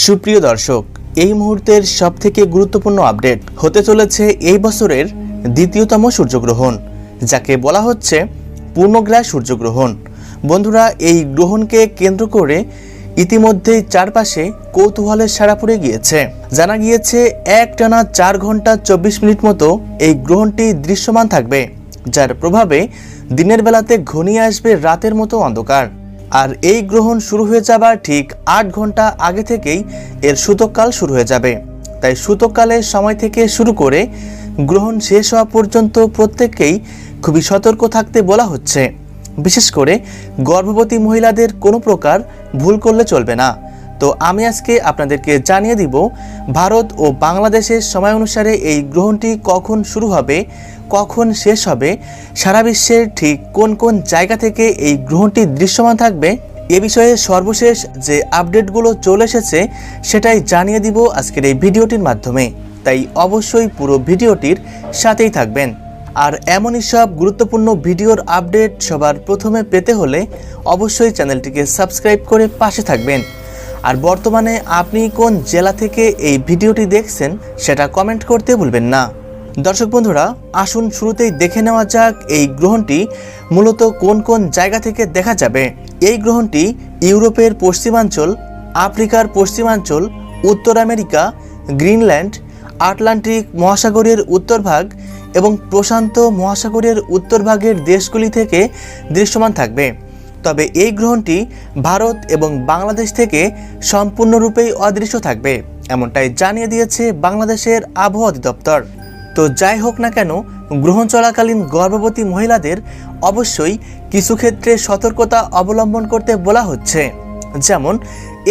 সুপ্রিয় দর্শক, এই মুহূর্তের সবথেকে গুরুত্বপূর্ণ আপডেট হতে চলেছে এই বছরের দ্বিতীয়তম সূর্যগ্রহণ, যাকে বলা হচ্ছে পূর্ণগ্রাস সূর্যগ্রহণ। বন্ধুরা, এই গ্রহণকে কেন্দ্র করে ইতিমধ্যেই চারপাশে কৌতূহলের সাড়া পড়ে গিয়েছে। জানা গিয়েছে একটানা 4 ঘন্টা 24 মিনিট মতো এই গ্রহণটি দৃশ্যমান থাকবে, যার প্রভাবে দিনের বেলাতে ঘনিয়ে আসবে রাতের মতো অন্ধকার। আর এই গ্রহণ শুরু হয়ে যাবার ঠিক 8 ঘন্টা আগে থেকেই এর সূতককাল শুরু হয়ে যাবে। তাই সূতককালের সময় থেকে শুরু করে গ্রহণ শেষ হওয়া পর্যন্ত প্রত্যেককেই খুবই সতর্ক থাকতে বলা হচ্ছে। বিশেষ করে গর্ভবতী মহিলাদের কোনো প্রকার ভুল করলে চলবে না। তো আমি আজকে আপনাদেরকে জানিয়ে দিব ভারত ও বাংলাদেশের সময় অনুসারে এই গ্রহণটি কখন শুরু হবে, কখন শেষ হবে, সারা বিশ্বের ঠিক কোন কোন জায়গা থেকে এই গ্রহণটি দৃশ্যমান থাকবে, এ বিষয়ে সর্বশেষ যে আপডেটগুলো চলে এসেছে সেটাই জানিয়ে দিব আজকের এই ভিডিওটির মাধ্যমে। তাই অবশ্যই পুরো ভিডিওটির সাথেই থাকবেন। আর এমনই সব গুরুত্বপূর্ণ ভিডিওর আপডেট সবার প্রথমে পেতে হলে অবশ্যই চ্যানেলটিকে সাবস্ক্রাইব করে পাশে থাকবেন। আর বর্তমানে আপনি কোন জেলা থেকে এই ভিডিওটি দেখছেন সেটা কমেন্ট করতে ভুলবেন না। দর্শক বন্ধুরা, আসুন শুরুতেই দেখে নেওয়া যাক এই গ্রহণটি মূলত কোন কোন জায়গা থেকে দেখা যাবে। এই গ্রহণটি ইউরোপের পশ্চিমাঞ্চল, আফ্রিকার পশ্চিমাঞ্চল, উত্তর আমেরিকা, গ্রিনল্যান্ড, আটলান্টিক মহাসাগরের উত্তরভাগ এবং প্রশান্ত মহাসাগরের উত্তরভাগের দেশগুলি থেকে দৃশ্যমান থাকবে। তবে এই গ্রহণটি ভারত এবং বাংলাদেশ থেকে সম্পূর্ণরূপেই অদৃশ্য থাকবে, এমনটাই জানিয়ে দিয়েছে বাংলাদেশের আবহাওয়া অধিদপ্তর। তো যাই হোক না কেন, গ্রহণ চলাকালীন গর্ভবতী মহিলাদের অবশ্যই কিছু ক্ষেত্রে সতর্কতা অবলম্বন করতে বলা হচ্ছে। যেমন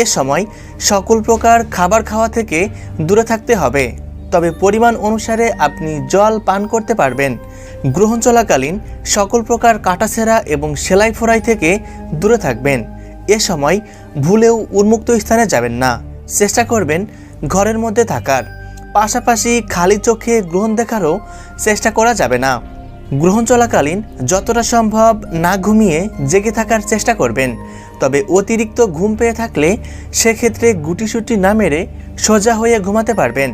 এ সময় সকল প্রকার খাবার খাওয়া থেকে দূরে থাকতে হবে, তবে পরিমাণ অনুসারে আপনি জল পান করতে পারবেন। গ্রহণ চলাকালীন সকল প্রকার কাটাছেঁড়া এবং সেলাই ফোড়াই থেকে দূরে থাকবেন। এ সময় ভুলেও উন্মুক্ত স্থানে যাবেন না, চেষ্টা করবেন ঘরের মধ্যে থাকার। পাশাপাশি খালি চোখে গ্রহণ দেখারও চেষ্টা করা যাবে না। গ্রহণ চলাকালীন যতটা সম্ভব না ঘুমিয়ে জেগে থাকার চেষ্টা করবেন। তবে অতিরিক্ত ঘুম পেয়ে থাকলে সেক্ষেত্রে গুটিসুটি না মেরে সোজা হয়ে ঘুমাতে পারবেন।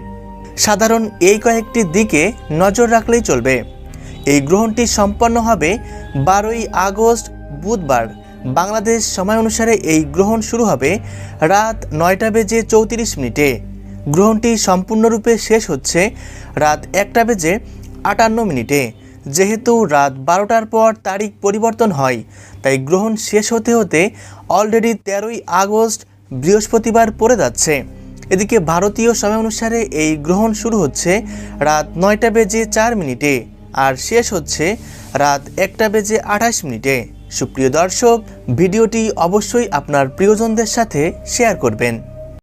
সাধারণ এই কয়েকটি দিকে নজর রাখলেই চলবে। এই গ্রহণটি সম্পন্ন হবে 12ই আগস্ট বুধবার। বাংলাদেশ সময় অনুসারে এই গ্রহণ শুরু হবে রাত 9:34 গ্রহণটি সম্পূর্ণরূপে শেষ হচ্ছে রাত 1:58। যেহেতু রাত 12টার পর তারিখ পরিবর্তন হয়, তাই গ্রহণ শেষ হতে হতে অলরেডি 13ই আগস্ট বৃহস্পতিবার পড়ে যাচ্ছে। এদিকে ভারতীয় সময় অনুসারে এই গ্রহণ শুরু হচ্ছে রাত 9:04 আর শেষ হচ্ছে রাত 1:28। সুপ্রিয় দর্শক, ভিডিওটি অবশ্যই আপনার প্রিয়জনদের সাথে শেয়ার করবেন।